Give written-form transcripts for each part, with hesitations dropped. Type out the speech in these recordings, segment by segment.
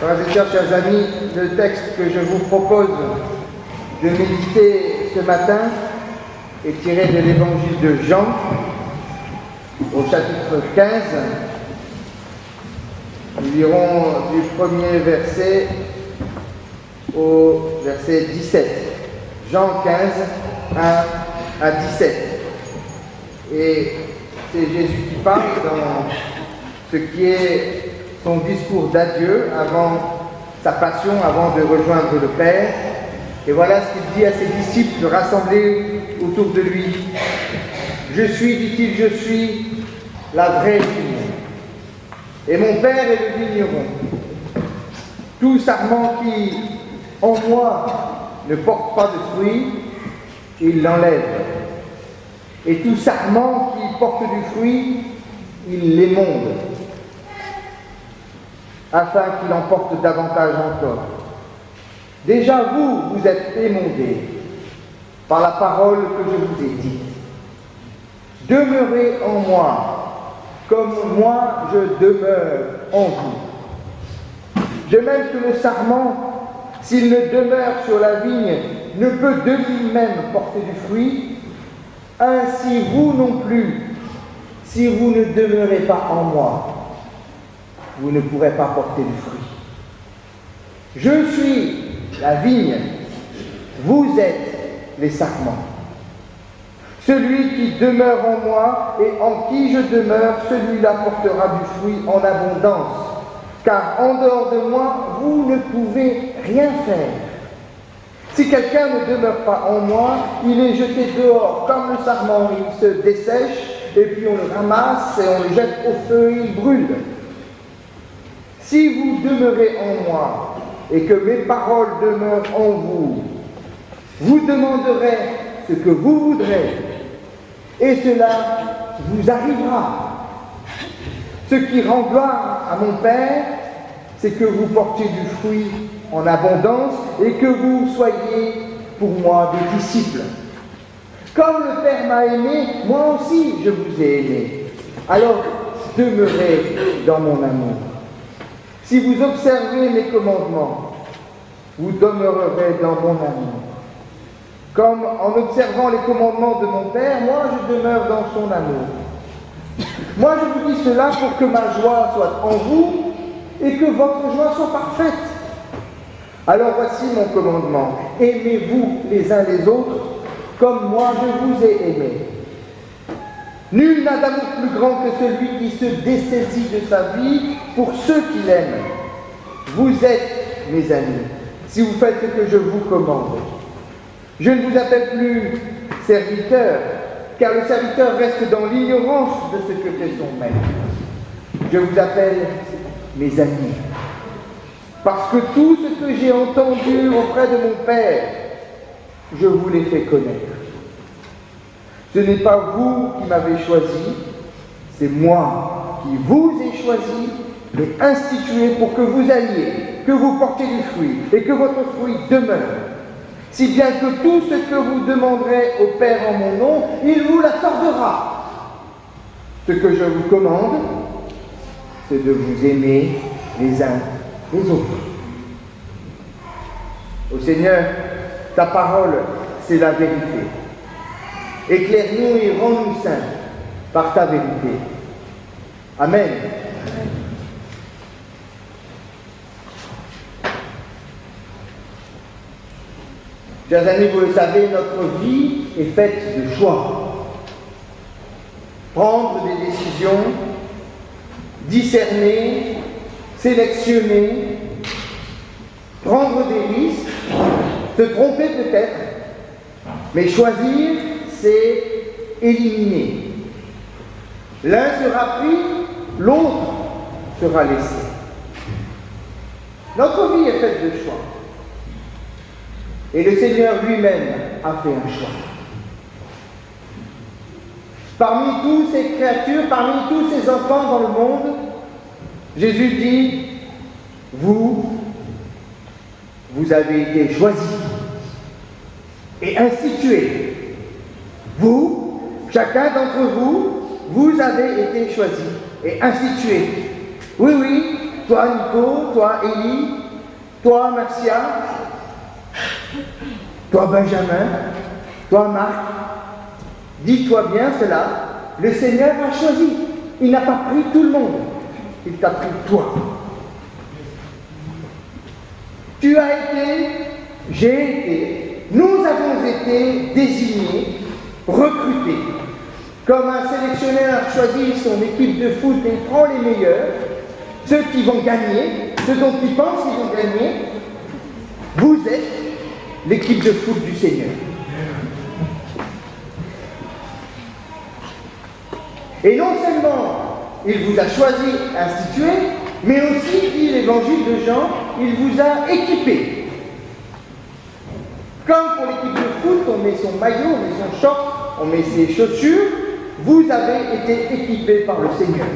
Frères et sœurs, chers amis, le texte que je vous propose de méditer ce matin est tiré de l'évangile de Jean, au chapitre 15. Nous lirons du premier verset au verset 17. Jean 15, 1 à 17. Et c'est Jésus qui parle dans ce qui est son discours d'adieu avant sa passion, avant de rejoindre le Père. Et voilà ce qu'il dit à ses disciples rassemblés autour de lui. Je suis, dit-il, je suis la vraie vigne, et mon Père est le vigneron. Tout sarment qui, en moi, ne porte pas de fruits, il l'enlève. Et tout sarment qui porte du fruit, il l'émonde, afin qu'il en porte davantage encore. Déjà vous êtes émondés par la parole que je vous ai dite. Demeurez en moi, comme moi je demeure en vous. De même que le sarment, s'il ne demeure sur la vigne, ne peut de lui-même porter du fruit, ainsi vous non plus, si vous ne demeurez pas en moi, vous ne pourrez pas porter du fruit. Je suis la vigne, vous êtes les sarments. Celui qui demeure en moi et en qui je demeure, celui-là portera du fruit en abondance. Car en dehors de moi, vous ne pouvez rien faire. Si quelqu'un ne demeure pas en moi, il est jeté dehors comme le sarment, il se dessèche, et puis on le ramasse et on le jette au feu et il brûle. Si vous demeurez en moi et que mes paroles demeurent en vous, vous demanderez ce que vous voudrez et cela vous arrivera. Ce qui rend gloire à mon Père, c'est que vous portiez du fruit en abondance et que vous soyez pour moi des disciples. Comme le Père m'a aimé, moi aussi je vous ai aimé. Alors demeurez dans mon amour. Si vous observez mes commandements, vous demeurerez dans mon amour. Comme en observant les commandements de mon Père, moi je demeure dans son amour. Moi je vous dis cela pour que ma joie soit en vous et que votre joie soit parfaite. Alors voici mon commandement. Aimez-vous les uns les autres comme moi je vous ai aimés. Nul n'a d'amour plus grand que celui qui se dessaisit de sa vie pour ceux qui l'aiment. Vous êtes mes amis, si vous faites ce que je vous commande. Je ne vous appelle plus serviteur, car le serviteur reste dans l'ignorance de ce que fait son maître. Je vous appelle mes amis, parce que tout ce que j'ai entendu auprès de mon Père, je vous l'ai fait connaître. Ce n'est pas vous qui m'avez choisi, c'est moi qui vous ai choisi et institué pour que vous alliez, que vous portiez du fruit et que votre fruit demeure. Si bien que tout ce que vous demanderez au Père en mon nom, il vous l'accordera. Ce que je vous commande, c'est de vous aimer les uns les autres. Ô Seigneur, ta parole, c'est la vérité. Éclaire-nous et rends-nous saints par ta vérité. Amen. Chers amis, vous le savez, notre vie est faite de choix. Prendre des décisions, discerner, sélectionner, prendre des risques, se tromper peut-être, mais choisir, c'est éliminer. L'un sera pris, l'autre sera laissé. Notre vie est faite de choix. Et le Seigneur lui-même a fait un choix. Parmi toutes ces créatures, parmi tous ces enfants dans le monde, Jésus dit, vous avez été choisis et institués. Vous, chacun d'entre vous, vous avez été choisis et institués. Oui, toi Nico, toi Élie, toi Marcia, toi Benjamin, toi Marc, dis-toi bien cela, le Seigneur a choisi. Il n'a pas pris tout le monde, il t'a pris toi. Tu as été, j'ai été, nous avons été désignés, recrutés. Comme un sélectionneur choisit son équipe de foot et prend les meilleurs, ceux qui vont gagner, ceux dont il pense qu'ils vont gagner, vous êtes l'équipe de foot du Seigneur. Et non seulement il vous a choisi, institué, mais aussi, dit l'évangile de Jean, il vous a équipé. Comme pour l'équipe de foot, on met son maillot, on met son short, on met ses chaussures, vous avez été équipé par le Seigneur.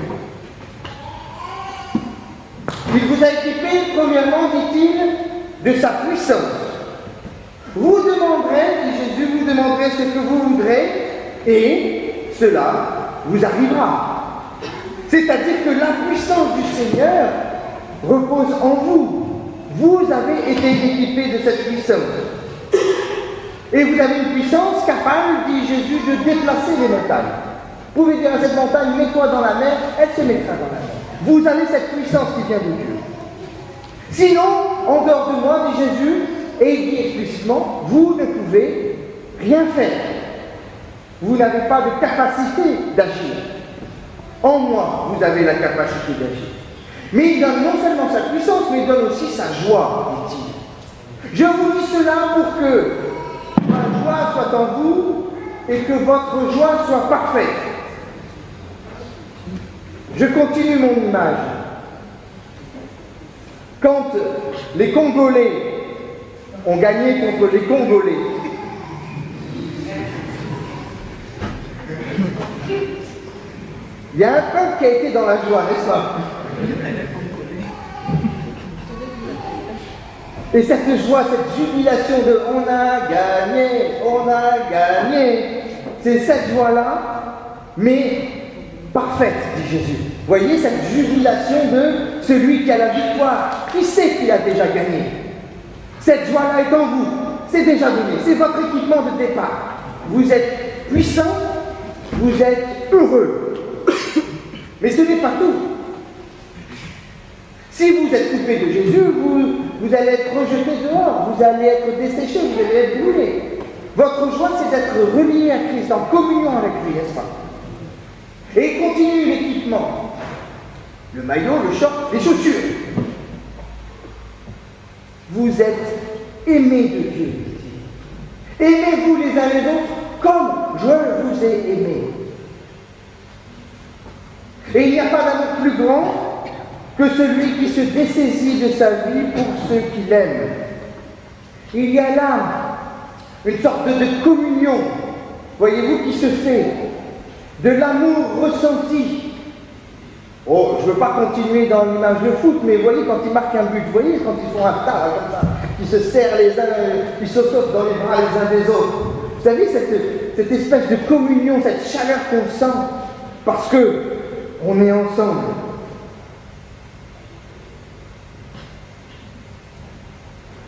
Il vous a équipé, premièrement, dit-il, de sa puissance. Vous demanderez, dit Jésus, vous demanderez ce que vous voudrez, et cela vous arrivera. C'est-à-dire que la puissance du Seigneur repose en vous. Vous avez été équipé de cette puissance. Et vous avez une puissance capable, dit Jésus, de déplacer les montagnes. Vous pouvez dire à cette montagne, mets-toi dans la mer, elle se mettra dans la mer. Vous avez cette puissance qui vient de Dieu. Sinon, en dehors de moi, dit Jésus, et il dit explicitement, vous ne pouvez rien faire. Vous n'avez pas de capacité d'agir. En moi, vous avez la capacité d'agir. Mais il donne non seulement sa puissance, mais il donne aussi sa joie, dit-il. Je vous dis cela pour que ma joie soit en vous et que votre joie soit parfaite. Je continue mon image. Quand les Congolais ont gagné contre les Congolais, il y a un peuple qui a été dans la joie, n'est-ce pas? Et cette joie, cette jubilation de on a gagné, c'est cette joie-là, mais parfaite, dit Jésus. Voyez cette jubilation de celui qui a la victoire, qui sait qu'il a déjà gagné. Cette joie-là est en vous, c'est déjà donné, c'est votre équipement de départ. Vous êtes puissant, vous êtes heureux. Mais ce n'est pas tout. Si vous êtes coupé de Jésus, vous allez être rejeté dehors, vous allez être desséché, vous allez être brûlé. Votre joie, c'est d'être relié à Christ, en communion avec lui, n'est-ce pas? Et il continue l'équipement. Le maillot, le short, les chaussures. Vous êtes aimés de Dieu. Aimez-vous les uns les autres comme je vous ai aimés. Et il n'y a pas d'amour plus grand que celui qui se dessaisit de sa vie pour ceux qui l'aiment. Il y a là une sorte de communion, voyez-vous, qui se fait, de l'amour ressenti. Oh, je ne veux pas continuer dans l'image de foot, mais vous voyez, quand ils marquent un but, vous voyez, quand ils font un tas comme ça, ils se serrent les uns, ils se sautent dans les bras les uns des autres. Vous savez, cette espèce de communion, cette chaleur qu'on sent, parce que on est ensemble.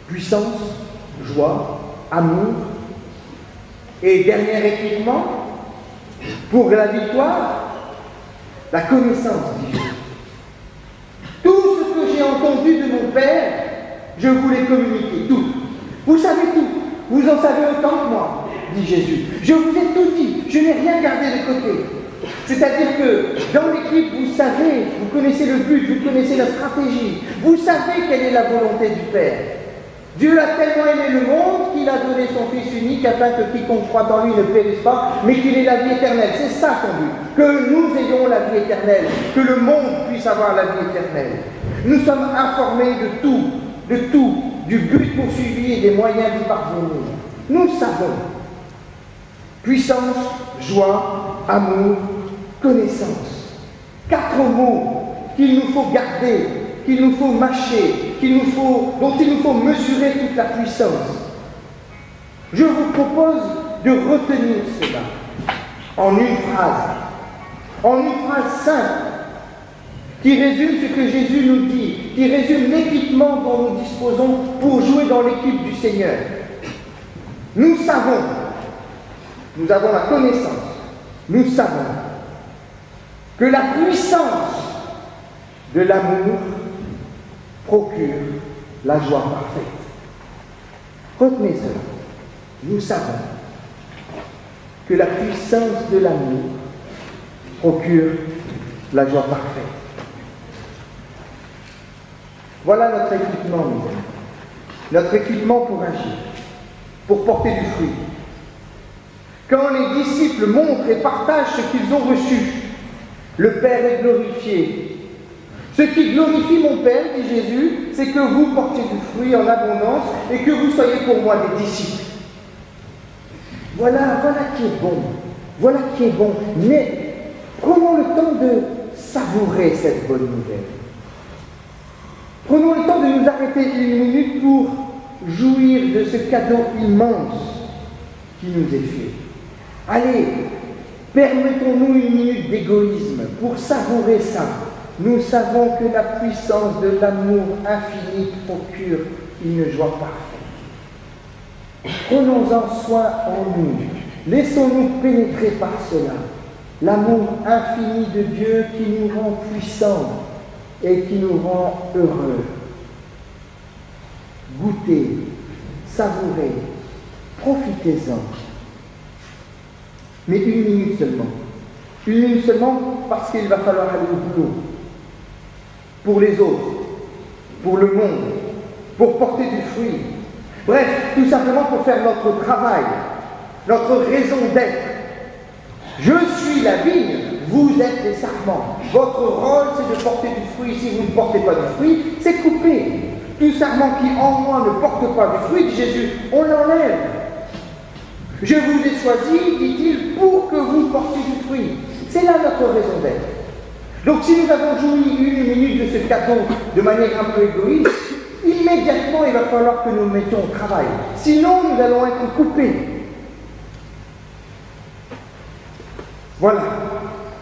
Puissance, joie, amour. Et dernier équipement, pour la victoire, la connaissance, dit Jésus. Tout ce que j'ai entendu de mon Père, je vous l'ai communiqué, tout. Vous savez tout, vous en savez autant que moi, dit Jésus. Je vous ai tout dit, je n'ai rien gardé de côté. C'est-à-dire que dans l'équipe, vous savez, vous connaissez le but, vous connaissez la stratégie, vous savez quelle est la volonté du Père. Dieu a tellement aimé le monde qu'il a donné son Fils unique afin que quiconque croit en lui ne périsse pas, mais qu'il ait la vie éternelle. C'est ça son but, que nous ayons la vie éternelle, que le monde puisse avoir la vie éternelle. Nous sommes informés de tout, du but poursuivi et des moyens d'y parvenir. Nous le savons. Puissance, joie, amour, connaissance. 4 mots qu'il nous faut garder, qu'il nous faut mâcher, dont il nous faut mesurer toute la puissance. Je vous propose de retenir cela en une phrase simple. qui résume ce que Jésus nous dit, qui résume l'équipement dont nous disposons pour jouer dans l'équipe du Seigneur. Nous savons, nous avons la connaissance, nous savons que la puissance de l'amour procure la joie parfaite. Retenez cela. Nous savons que la puissance de l'amour procure la joie parfaite. Voilà notre équipement, mes amis. Notre équipement pour agir, pour porter du fruit. Quand les disciples montrent et partagent ce qu'ils ont reçu, le Père est glorifié. Ce qui glorifie mon Père, dit Jésus, c'est que vous portiez du fruit en abondance et que vous soyez pour moi des disciples. Voilà qui est bon. Voilà qui est bon. Mais prenons le temps de savourer cette bonne nouvelle. Prenons le temps de nous arrêter une minute pour jouir de ce cadeau immense qui nous est fait. Allez, permettons-nous une minute d'égoïsme pour savourer ça. Nous savons que la puissance de l'amour infini procure une joie parfaite. Prenons-en soin en nous. Laissons-nous pénétrer par cela. L'amour infini de Dieu qui nous rend puissants et qui nous rend heureux. Goûtez, savourez, profitez-en. Mais une minute seulement. Une minute seulement parce qu'il va falloir aller au boulot. Pour les autres, pour le monde, pour porter du fruit. Bref, tout simplement pour faire notre travail, notre raison d'être. Je suis la vigne, vous êtes les sarments. Votre rôle, c'est de porter du fruit. Si vous ne portez pas du fruit, c'est coupé. Tout sarment qui en moi ne porte pas du fruit, dit Jésus, on l'enlève. Je vous ai choisi, dit-il, pour que vous portiez du fruit. C'est là notre raison d'être. Donc si nous avons joui une minute de ce cadeau de manière un peu égoïste, immédiatement il va falloir que nous nous mettions au travail. Sinon nous allons être coupés. Voilà,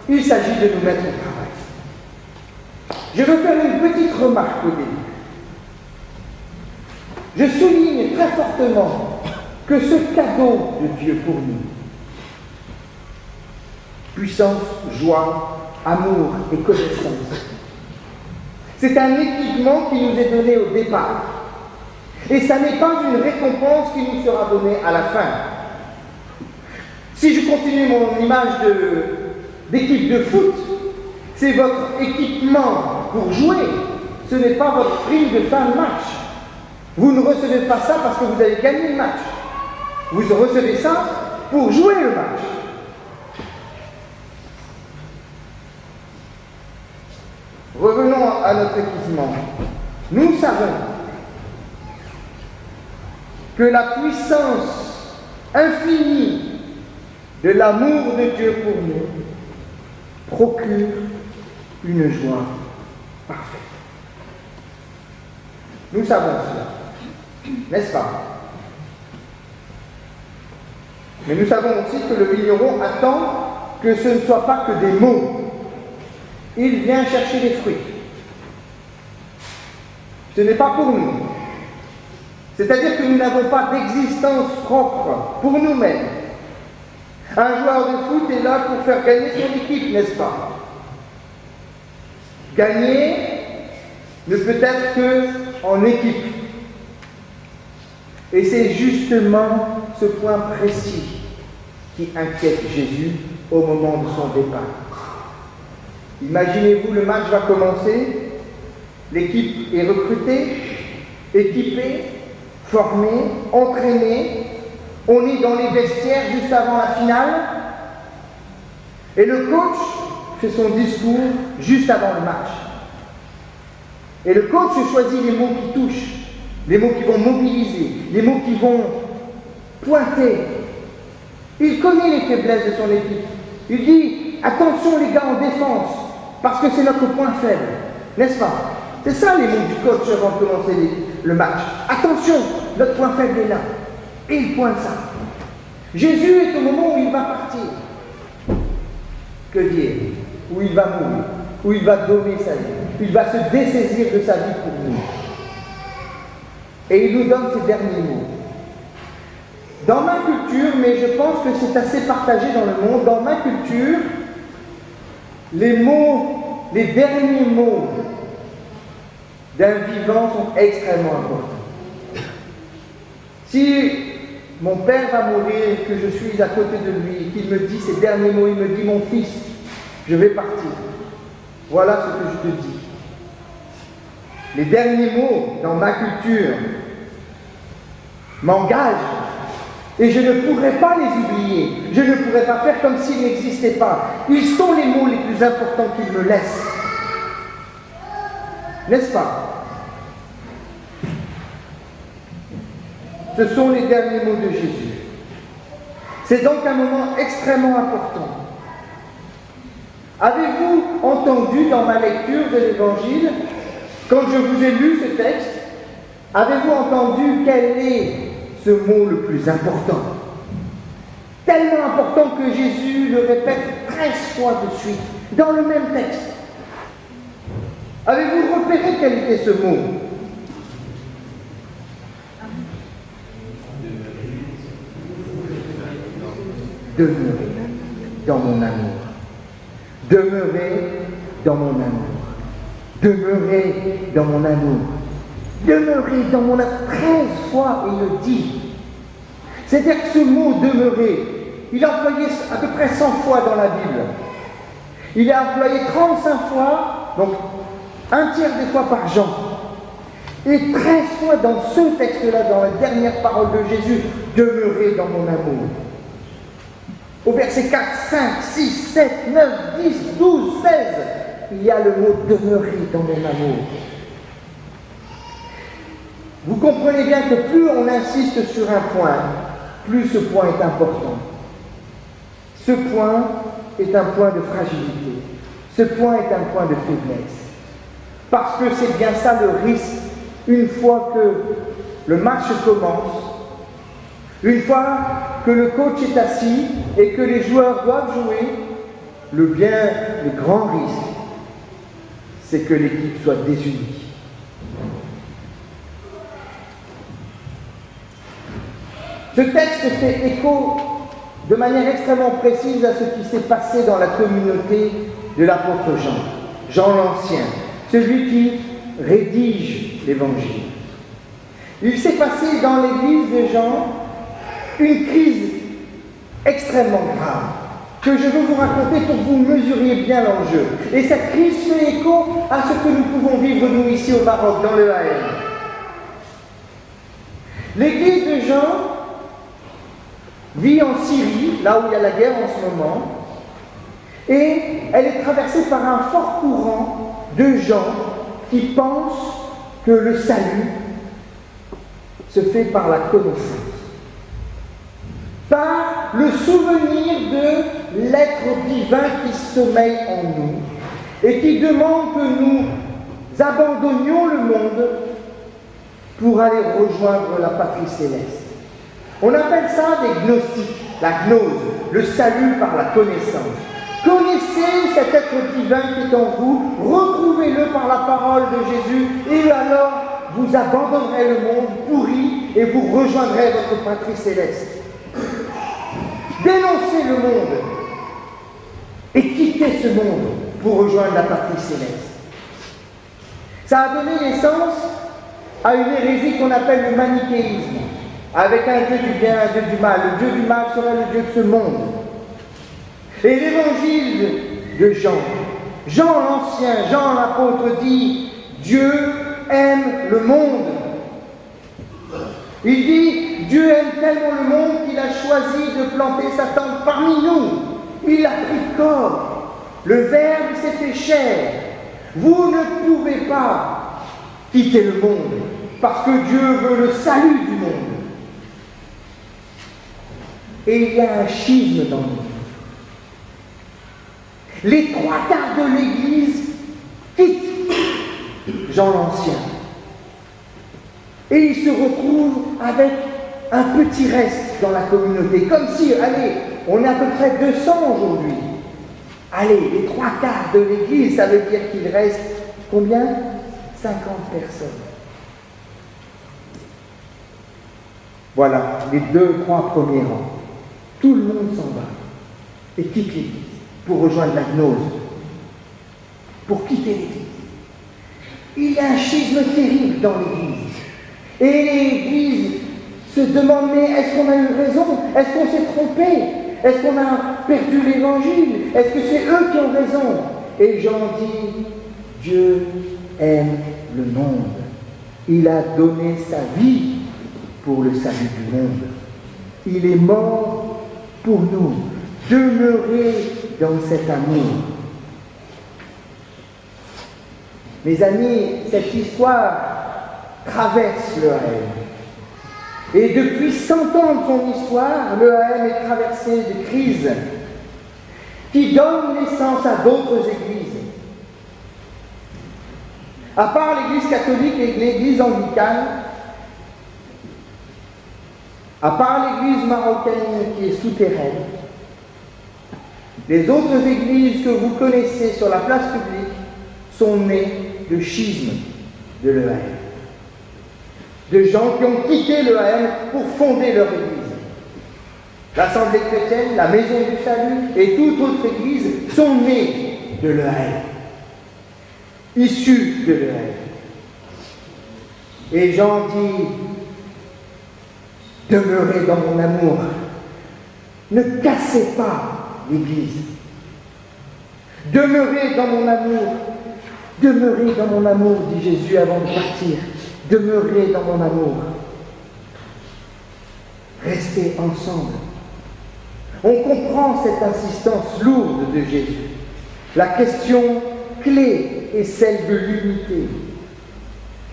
il s'agit de nous mettre au travail. Je veux faire une petite remarque au début. Je souligne très fortement que ce cadeau de Dieu pour nous, puissance, joie, amour et connaissance, c'est un équipement qui nous est donné au départ. Et ça n'est pas une récompense qui nous sera donnée à la fin. Si je continue mon image d'équipe de foot, c'est votre équipement pour jouer. Ce n'est pas votre prime de fin de match. Vous ne recevez pas ça parce que vous avez gagné le match. Vous recevez ça pour jouer le match. Revenons à notre équipement. Nous savons que la puissance infinie de l'amour de Dieu pour nous procure une joie parfaite. Nous savons cela, n'est-ce pas? Mais nous savons aussi que le vigneron attend que ce ne soit pas que des mots. Il vient chercher des fruits. Ce n'est pas pour nous. C'est-à-dire que nous n'avons pas d'existence propre pour nous-mêmes. Un joueur de foot est là pour faire gagner son équipe, n'est-ce pas? Gagner ne peut être qu'en équipe. Et c'est justement ce point précis qui inquiète Jésus au moment de son départ. Imaginez-vous, le match va commencer, l'équipe est recrutée, équipée, formée, entraînée, on est dans les vestiaires juste avant la finale, et le coach fait son discours juste avant le match. Et le coach choisit les mots qui touchent, les mots qui vont mobiliser, les mots qui vont pointer. Il connaît les faiblesses de son équipe. Il dit, attention les gars en défense, parce que c'est notre point faible, n'est-ce pas? C'est ça les mots du coach avant de commencer le match. Attention, notre point faible est là. Et il pointe ça. Jésus est au moment où il va partir. Que dire? Où il va mourir, où il va donner sa vie. Il va se dessaisir de sa vie pour nous. Et il nous donne ces derniers mots. Dans ma culture, mais je pense que c'est assez partagé dans le monde, dans ma culture, les mots, les derniers mots d'un vivant sont extrêmement importants. Si mon père va mourir, que je suis à côté de lui, qu'il me dit ces derniers mots, il me dit, mon fils, je vais partir. Voilà ce que je te dis. Les derniers mots dans ma culture m'engagent et je ne pourrai pas les oublier. Je ne pourrai pas faire comme s'ils n'existaient pas. Ils sont les mots les plus importants qu'il me laisse. N'est-ce pas? Ce sont les derniers mots de Jésus. C'est donc un moment extrêmement important. Avez-vous entendu dans ma lecture de l'Évangile, quand je vous ai lu ce texte, avez-vous entendu quel est ce mot le plus important? Tellement important que Jésus le répète 13 fois de suite, dans le même texte. Avez-vous repéré quel était ce mot? Demeurez dans mon amour. Demeurez dans mon amour. Demeurez dans mon amour. Demeurez dans mon amour. 13 fois, il le dit. C'est-à-dire que ce mot demeurer, il est employé à peu près 100 fois dans la Bible. Il est employé 35 fois, donc un tiers des fois par Jean. Et 13 fois dans ce texte-là, dans la dernière parole de Jésus, demeurez dans mon amour. Au verset 4, 5, 6, 7, 9, 10, 12, 16, il y a le mot « demeurer dans mon amour ». Vous comprenez bien que plus on insiste sur un point, plus ce point est important. Ce point est un point de fragilité. Ce point est un point de faiblesse. Parce que c'est bien ça le risque, une fois que le match commence, une fois que le coach est assis et que les joueurs doivent jouer, le grand risque, c'est que l'équipe soit désunie. Ce texte fait écho de manière extrêmement précise à ce qui s'est passé dans la communauté de l'apôtre Jean, Jean l'Ancien, celui qui rédige l'Évangile. Il s'est passé dans l'église de Jean une crise extrêmement grave que je veux vous raconter pour que vous mesuriez bien l'enjeu. Et cette crise fait écho à ce que nous pouvons vivre nous ici au Maroc, dans le AM. L'église de Jean vit en Syrie, là où il y a la guerre en ce moment, et elle est traversée par un fort courant de gens qui pensent que le salut se fait par la connaissance, par le souvenir de l'être divin qui sommeille en nous et qui demande que nous abandonnions le monde pour aller rejoindre la patrie céleste. On appelle ça des gnostiques, la gnose, le salut par la connaissance. Connaissez cet être divin qui est en vous, retrouvez-le par la parole de Jésus, et alors vous abandonnerez le monde pourri et vous rejoindrez votre patrie céleste. Dénoncez le monde et quittez ce monde pour rejoindre la patrie céleste. Ça a donné naissance à une hérésie qu'on appelle le manichéisme, avec un Dieu du bien, un Dieu du mal. Le Dieu du mal serait le Dieu de ce monde. Et l'évangile de Jean, Jean l'Ancien, Jean l'apôtre dit « Dieu aime le monde ». Il dit « Dieu aime tellement le monde qu'il a choisi de planter sa tente parmi nous. Il a pris corps. Le Verbe s'est fait chair. Vous ne pouvez pas quitter le monde parce que Dieu veut le salut du monde. » Et il y a un schisme dans nous. Les 3 quarts de l'Église quittent Jean l'Ancien. Et il se retrouve avec un petit reste dans la communauté. Comme si, allez, on est à peu près 200 aujourd'hui. Allez, les 3/4 de l'église, ça veut dire qu'il reste combien? 50 personnes. Voilà, les 2-3 premiers rangs. Tout le monde s'en va et quitte l'église pour rejoindre la gnose, pour quitter l'église. Il y a un schisme terrible dans l'église. Et l'église se demande, mais est-ce qu'on a eu raison? Est-ce qu'on s'est trompé? Est-ce qu'on a perdu l'évangile? Est-ce que c'est eux qui ont raison? Et Jean dit, Dieu aime le monde. Il a donné sa vie pour le salut du monde. Il est mort pour nous. Demeurez dans cet amour. Mes amis, cette histoire traverse le AM. Et depuis 100 ans de son histoire, le AM est traversé de crises qui donnent naissance à d'autres églises. À part l'église catholique et l'église anglicane, à part l'église marocaine qui est souterraine, les autres églises que vous connaissez sur la place publique sont nées de schismes de l'EAM. De gens qui ont quitté l'EAM pour fonder leur église. L'Assemblée chrétienne, la Maison du Salut et toute autre église sont nées de l'EAM, issues de l'EAM. Et Jean dit, demeurez dans mon amour, ne cassez pas l'église. Demeurez dans mon amour. Demeurez dans mon amour, dit Jésus avant de partir. Demeurez dans mon amour. Restez ensemble. On comprend cette insistance lourde de Jésus. La question clé est celle de l'unité.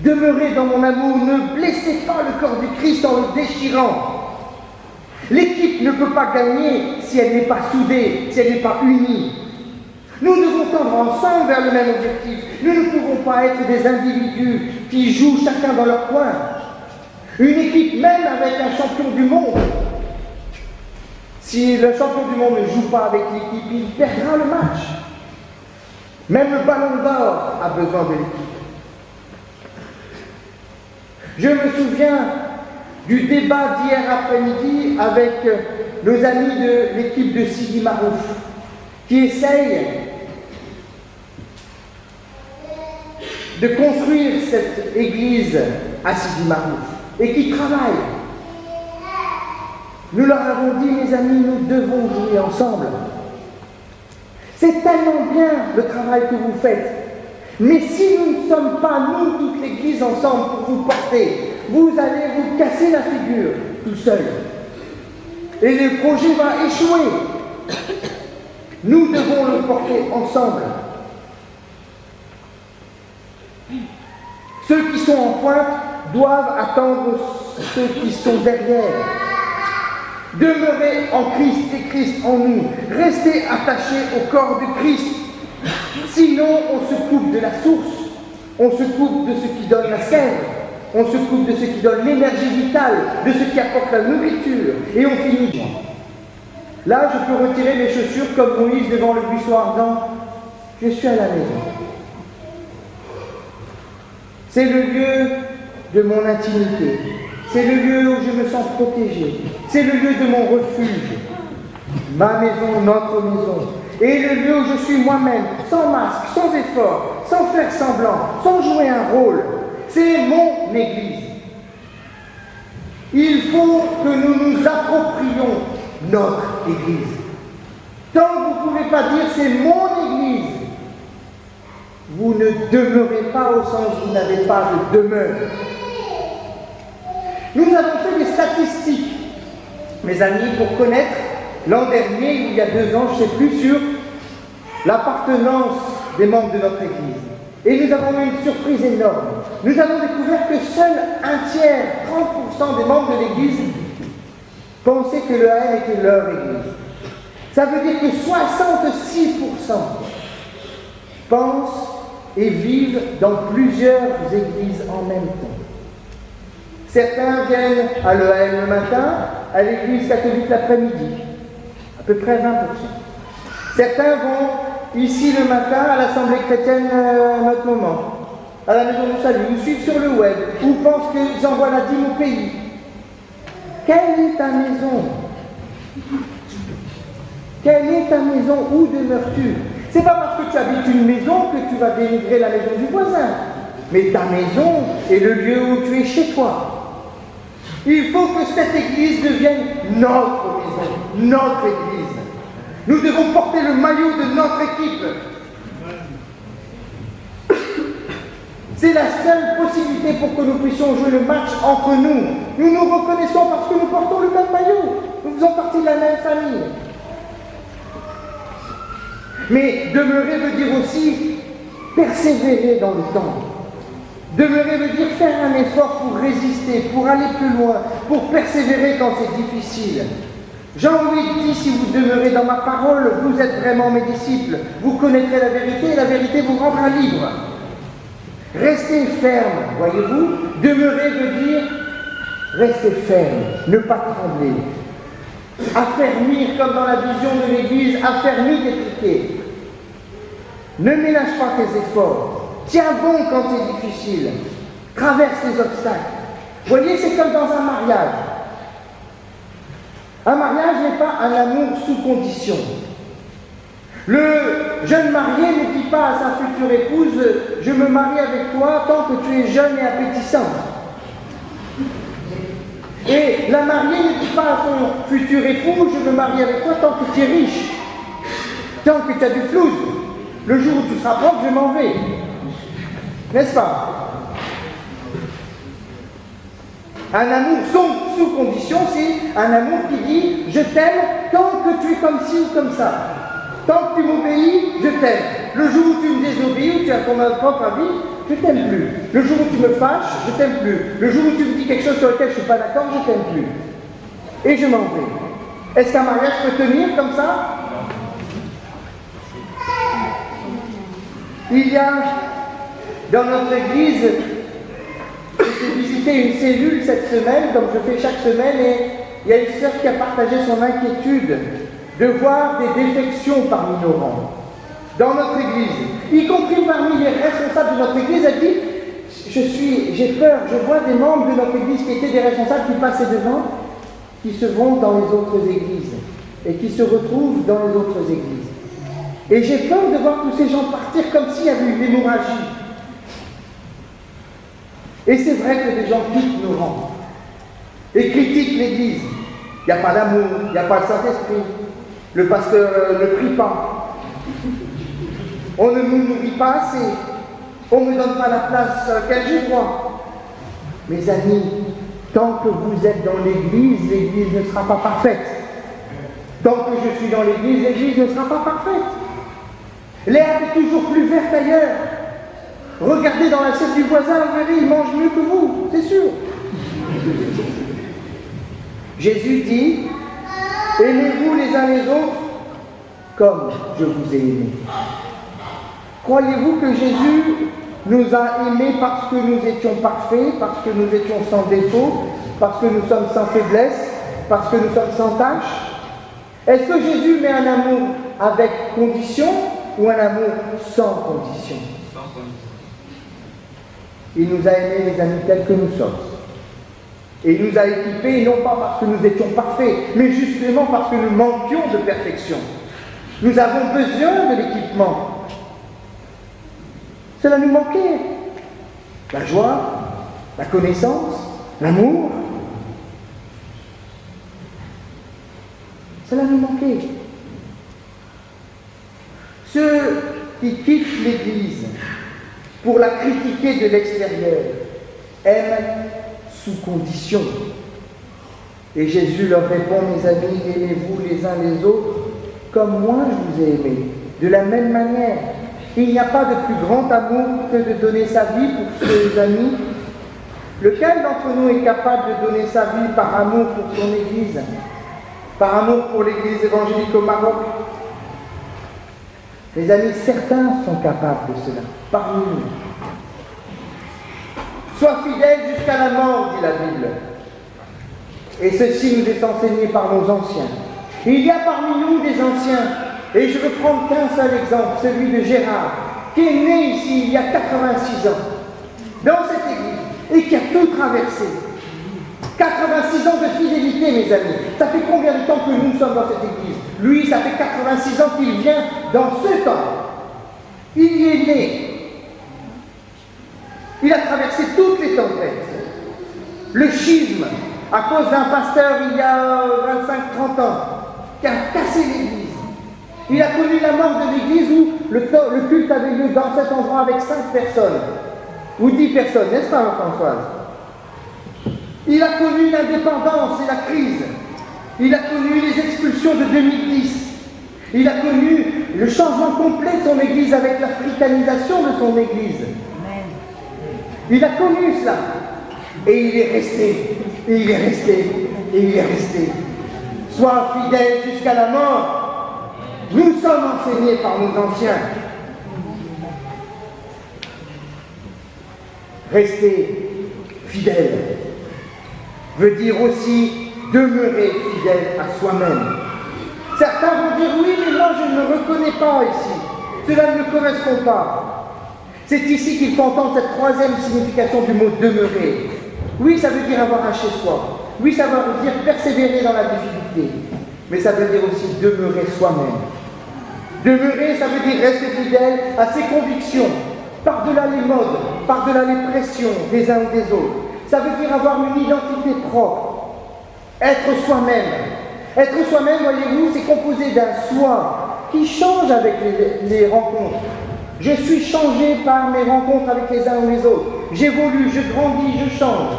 Demeurez dans mon amour, ne blessez pas le corps du Christ en le déchirant. L'équipe ne peut pas gagner si elle n'est pas soudée, si elle n'est pas unie. Nous devons tendre ensemble vers le même objectif. Nous ne pouvons pas être des individus qui jouent chacun dans leur coin. Une équipe, même avec un champion du monde, si le champion du monde ne joue pas avec l'équipe, il perdra le match. Même le ballon d'or a besoin de l'équipe. Je me souviens du débat d'hier après-midi avec nos amis de l'équipe de Sidi Marouf, qui essayent de construire cette église à Sidi Marouf et qui travaillent. Nous leur avons dit, mes amis, nous devons jouer ensemble. C'est tellement bien le travail que vous faites. Mais si nous ne sommes pas, nous, toute l'église ensemble pour vous porter, vous allez vous casser la figure tout seul. Et le projet va échouer. Nous devons le porter ensemble. Ceux qui sont en pointe doivent attendre ceux qui sont derrière. Demeurez en Christ et Christ en nous. Restez attachés au corps de Christ. Sinon, on se coupe de la source. On se coupe de ce qui donne la sève. On se coupe de ce qui donne l'énergie vitale, de ce qui apporte la nourriture. Et on finit. Là, je peux retirer mes chaussures comme Moïse devant le buisson ardent. Je suis à la maison. C'est le lieu de mon intimité. C'est le lieu où je me sens protégé. C'est le lieu de mon refuge. Ma maison, notre maison. Et le lieu où je suis moi-même, sans masque, sans effort, sans faire semblant, sans jouer un rôle. C'est mon église. Il faut que nous nous approprions notre église. Tant que vous ne pouvez pas dire c'est mon église, vous ne demeurez pas au sens où vous n'avez pas de demeure. Nous avons fait des statistiques, mes amis, pour connaître l'an dernier, il y a 2 ans, je ne sais plus, sur l'appartenance des membres de notre église. Et nous avons eu une surprise énorme. Nous avons découvert que seul 1/3, 30% des membres de l'église pensaient que le AM était leur église. Ça veut dire que 66% pensent et vivent dans plusieurs églises en même temps. Certains viennent à l'EAM le matin, à l'église catholique l'après-midi, à peu près 20%. Certains vont ici le matin à l'Assemblée chrétienne à notre moment, à la Maison du Salut, ou suivent sur le web, ou pensent qu'ils envoient la dîme au pays. Quelle est ta maison? Quelle est ta maison? Où demeures-tu? C'est pas parce que tu habites une maison que tu vas dénigrer la maison du voisin. Mais ta maison est le lieu où tu es chez toi. Il faut que cette église devienne notre maison, notre église. Nous devons porter le maillot de notre équipe. C'est la seule possibilité pour que nous puissions jouer le match entre nous. Nous nous reconnaissons parce que nous portons le même maillot. Nous faisons partie de la même famille. Mais demeurer veut dire aussi persévérer dans le temps. Demeurer veut dire faire un effort pour résister, pour aller plus loin, pour persévérer quand c'est difficile. Jean 8 dit, si vous demeurez dans ma parole, vous êtes vraiment mes disciples. Vous connaîtrez la vérité et la vérité vous rendra libre. Restez ferme, voyez-vous. Demeurer veut dire rester ferme, ne pas trembler. Affermir, comme dans la vision de l'Église, affermir tes piquets. Ne ménage pas tes efforts. Tiens bon quand c'est difficile. Traverse les obstacles. Voyez, c'est comme dans un mariage. Un mariage n'est pas un amour sous condition. Le jeune marié ne dit pas à sa future épouse « Je me marie avec toi tant que tu es jeune et appétissante ». Et la mariée ne dit pas à son futur époux « Je me marie avec toi tant que tu es riche, tant que tu as du flouze. Le jour où tu seras propre, je m'en vais. » N'est-ce pas? Un amour sous condition, c'est un amour qui dit « Je t'aime tant que tu es comme ci ou comme ça. Tant que tu m'obéis, je t'aime. Le jour où tu me désobéis, où tu as ton propre avis, je t'aime plus. Le jour où tu me fâches, je t'aime plus. Le jour où tu me dis quelque chose sur lequel je ne suis pas d'accord, je t'aime plus. Et je m'en vais. Est-ce qu'un mariage peut tenir comme ça? Il y a dans notre église, j'ai visité une cellule cette semaine, comme je fais chaque semaine, et il y a une sœur qui a partagé son inquiétude de voir des défections parmi nos rangs, dans notre église, y compris parmi les responsables de notre église. Elle dit, j'ai peur, je vois des membres de notre église qui étaient des responsables qui passaient devant, qui se vont dans les autres églises, et qui se retrouvent dans les autres églises. Et j'ai peur de voir tous ces gens partir comme s'il y avait une hémorragie. Et c'est vrai que des gens quittent nos rangs, et critiquent l'église. Il n'y a pas d'amour, il n'y a pas le Saint-Esprit. Le pasteur ne prie pas. On ne nous nourrit pas assez. On ne me donne pas la place à laquelle j'ai droit. Mes amis, tant que vous êtes dans l'église ne sera pas parfaite. Tant que je suis dans l'église ne sera pas parfaite. L'herbe est toujours plus verte ailleurs. Regardez dans l'assiette du voisin, vous verrez, il mange mieux que vous, c'est sûr. Jésus dit, aimez-vous les uns les autres comme je vous ai aimés. Croyez-vous que Jésus nous a aimés parce que nous étions parfaits, parce que nous étions sans défaut, parce que nous sommes sans faiblesse, parce que nous sommes sans tâche? Est-ce que Jésus met un amour avec condition ou un amour sans condition? Il nous a aimés, les amis, tels que nous sommes. Et il nous a équipés, non pas parce que nous étions parfaits, mais justement parce que nous manquions de perfection. Nous avons besoin de l'équipement. Cela nous manquait. La joie, la connaissance, l'amour. Cela nous manquait. Ceux qui quittent l'Église pour la critiquer de l'extérieur aiment sous condition. Et Jésus leur répond, mes amis, aimez-vous les uns les autres comme moi je vous ai aimés. De la même manière, il n'y a pas de plus grand amour que de donner sa vie pour ses amis. Lequel d'entre nous est capable de donner sa vie par amour pour son Église, par amour pour l'Église évangélique au Maroc? Les amis, certains sont capables de cela, parmi nous. Sois fidèle jusqu'à la mort, dit la Bible. Et ceci nous est enseigné par nos anciens. Il y a parmi nous des anciens Et je veux prendre qu'un seul exemple, celui de Gérard, qui est né ici il y a 86 ans, dans cette église, et qui a tout traversé. 86 ans de fidélité, mes amis. Ça fait combien de temps que nous sommes dans cette église? Lui, ça fait 86 ans qu'il vient dans ce temps. Il y est né. Il a traversé toutes les tempêtes. Le schisme, à cause d'un pasteur il y a 25-30 ans, qui a cassé l'église. Il a connu la mort de l'église où le culte avait lieu dans cet endroit avec 5 personnes, ou 10 personnes, n'est-ce pas, Françoise? Il a connu l'indépendance et la crise. Il a connu les expulsions de 2010. Il a connu le changement complet de son église avec l'africanisation de son église. Il a connu cela. Et il est resté. Et il est resté. Et il est resté. Sois fidèle jusqu'à la mort. Nous sommes enseignés par nos anciens. Rester fidèle veut dire aussi demeurer fidèle à soi-même. Certains vont dire oui, mais moi je ne me reconnais pas ici. Cela ne me correspond pas. C'est ici qu'il faut entendre cette troisième signification du mot demeurer. Oui, ça veut dire avoir un chez-soi. Oui, ça veut dire persévérer dans la difficulté. Mais ça veut dire aussi demeurer soi-même. Demeurer, ça veut dire rester fidèle à ses convictions, par-delà les modes, par-delà les pressions des uns ou des autres. Ça veut dire avoir une identité propre, être soi-même. Être soi-même, voyez-vous, c'est composé d'un soi qui change avec les rencontres. Je suis changé par mes rencontres avec les uns ou les autres. J'évolue, je grandis, je change.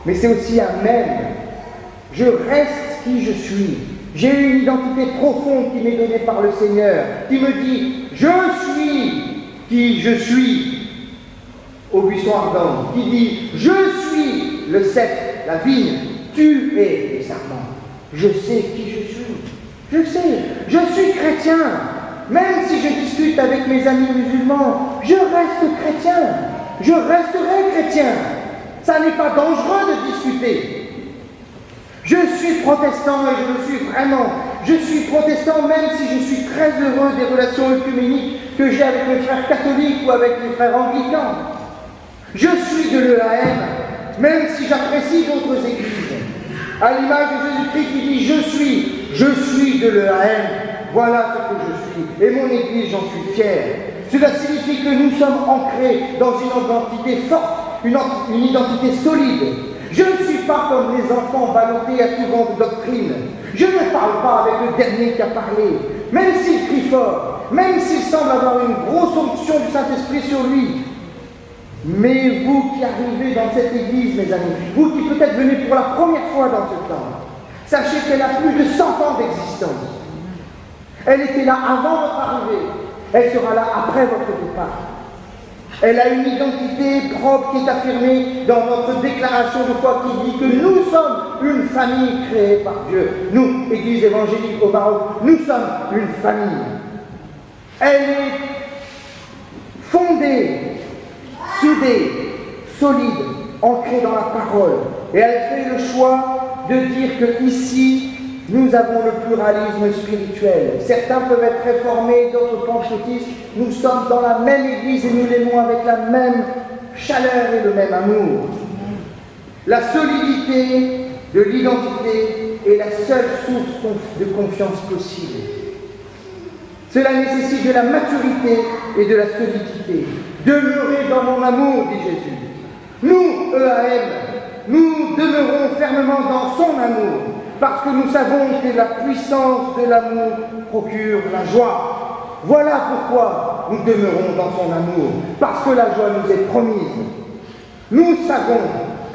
Mais c'est aussi un même. Je reste qui je suis. J'ai une identité profonde qui m'est donnée par le Seigneur, qui me dit « Je suis qui je suis ». Au buisson ardent, qui dit « Je suis le cep, la vigne, tu es le sarment ». Je sais qui je suis. Je sais, je suis chrétien. Même si je discute avec mes amis musulmans, je reste chrétien. Je resterai chrétien. Ça n'est pas dangereux de discuter. Je suis protestant et je le suis vraiment. Je suis protestant même si je suis très heureux des relations œcuméniques que j'ai avec mes frères catholiques ou avec les frères anglicans. Je suis de l'EAM, même si j'apprécie d'autres églises. À l'image de Jésus-Christ qui dit « Je suis de l'EAM, voilà ce que je suis. Et mon église, j'en suis fier. » Cela signifie que nous sommes ancrés dans une identité forte, une identité solide. Je ne suis pas comme les enfants ballottés à tout vent de doctrine. Je ne parle pas avec le dernier qui a parlé, même s'il crie fort, même s'il semble avoir une grosse onction du Saint-Esprit sur lui. Mais vous qui arrivez dans cette église, mes amis, vous qui peut-être venez pour la première fois dans ce temps, sachez qu'elle a plus de 100 ans d'existence. Elle était là avant votre arrivée, elle sera là après votre départ. Elle a une identité propre qui est affirmée dans notre déclaration de foi qui dit que nous sommes une famille créée par Dieu. Nous, Église évangélique au Maroc, nous sommes une famille. Elle est fondée, soudée, solide, ancrée dans la parole. Et elle fait le choix de dire que ici, nous avons le pluralisme spirituel. Certains peuvent être réformés, d'autres pentecôtistes. Nous sommes dans la même église et nous l'aimons avec la même chaleur et le même amour. La solidité de l'identité est la seule source de confiance possible. Cela nécessite de la maturité et de la solidité. Demeurez dans mon amour, dit Jésus. Nous, EAM, nous demeurons fermement dans son amour. Parce que nous savons que la puissance de l'amour procure la joie. Voilà pourquoi nous demeurons dans son amour, parce que la joie nous est promise. Nous savons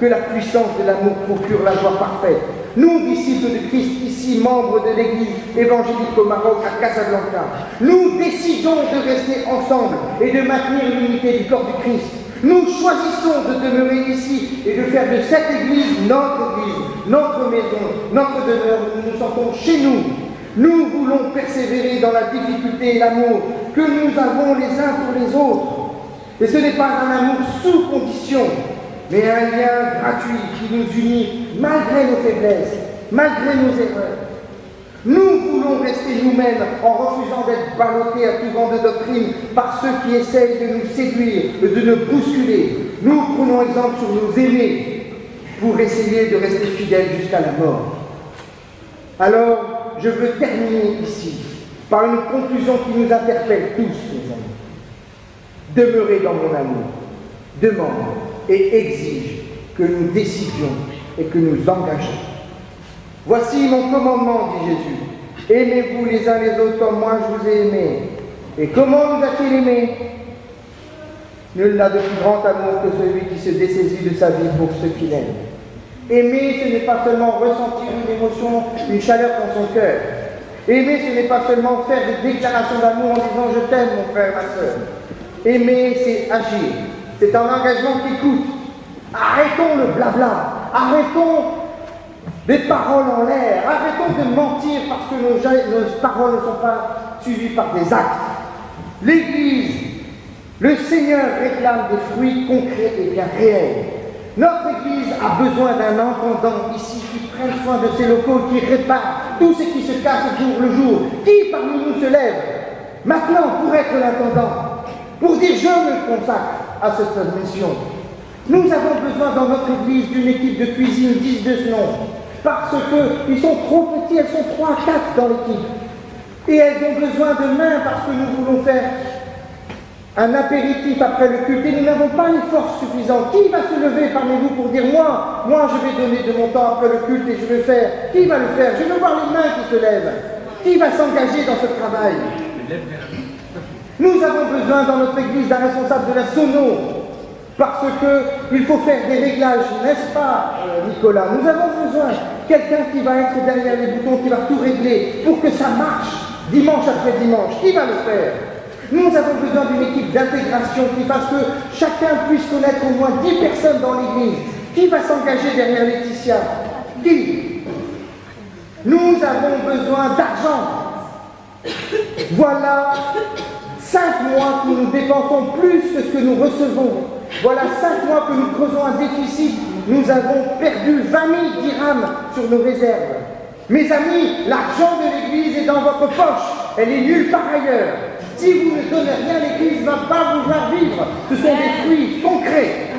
que la puissance de l'amour procure la joie parfaite. Nous, disciples de Christ, ici, membres de l'Église évangélique au Maroc, à Casablanca, nous décidons de rester ensemble et de maintenir l'unité du corps du Christ. Nous choisissons de demeurer ici et de faire de cette église, notre maison, notre demeure, où nous nous sentons chez nous. Nous voulons persévérer dans la difficulté et l'amour que nous avons les uns pour les autres. Et ce n'est pas un amour sous condition, mais un lien gratuit qui nous unit malgré nos faiblesses, malgré nos erreurs. Nous voulons rester nous-mêmes en refusant d'être ballottés à tout vent de doctrine par ceux qui essayent de nous séduire, de nous bousculer. Nous prenons exemple sur nos aînés pour essayer de rester fidèles jusqu'à la mort. Alors, je veux terminer ici par une conclusion qui nous interpelle tous, mes amis. Demeurez dans mon amour, demande et exige que nous décidions et que nous engageons. Voici mon commandement, dit Jésus. Aimez-vous les uns les autres comme moi je vous ai aimés. Et comment nous a-t-il aimés? Nul n'a de plus grand amour que celui qui se dessaisit de sa vie pour ceux qu'il aime. Aimer, ce n'est pas seulement ressentir une émotion, une chaleur dans son cœur. Aimer, ce n'est pas seulement faire des déclarations d'amour en disant « je t'aime, mon frère, ma soeur ». Aimer, c'est agir. C'est un engagement qui coûte. Arrêtons le blabla. Arrêtons des paroles en l'air. Arrêtons de mentir parce que nos paroles ne sont pas suivies par des actes. L'Église, le Seigneur réclame des fruits concrets et bien réels. Notre Église a besoin d'un intendant ici qui prenne soin de ses locaux, qui répare tout ce qui se casse jour le jour. Qui parmi nous se lève maintenant pour être l'intendant, pour dire je me consacre à cette mission? Nous avons besoin dans notre Église d'une équipe de cuisine digne de ce nom, parce qu'ils sont trop petits, elles sont 3 à 4 dans l'équipe. Et elles ont besoin de mains parce que nous voulons faire un apéritif après le culte et nous n'avons pas les forces suffisantes. Qui va se lever parmi vous pour dire moi je vais donner de mon temps après le culte et je vais faire? Qui va le faire? Je veux voir les mains qui se lèvent. Qui va s'engager dans ce travail? Nous avons besoin dans notre Église d'un responsable de la sono, parce qu'il faut faire des réglages, n'est-ce pas, Nicolas? Nous avons besoin de quelqu'un qui va être derrière les boutons, qui va tout régler pour que ça marche dimanche après dimanche. Qui va le faire? Nous avons besoin d'une équipe d'intégration qui fasse que chacun puisse connaître au moins 10 personnes dans l'Église. Qui va s'engager derrière Laetitia? Qui? Nous avons besoin d'argent. Voilà 5 mois que nous dépensons plus que ce que nous recevons. Voilà 5 mois que nous creusons un déficit. Nous avons perdu 20 000 dirhams sur nos réserves. Mes amis, l'argent de l'Église est dans votre poche. Elle est nulle part ailleurs. Si vous ne donnez rien, l'Église ne va pas vous voir vivre. Ce sont des fruits concrets.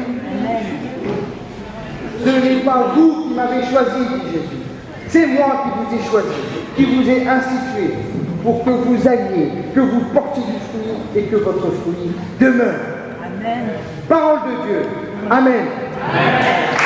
Ce n'est pas vous qui m'avez choisi, dit Jésus. C'est moi qui vous ai choisi, qui vous ai institué pour que vous alliez, que vous portiez du fruit et que votre fruit demeure. Amen. Parole de Dieu. Amen. Amen.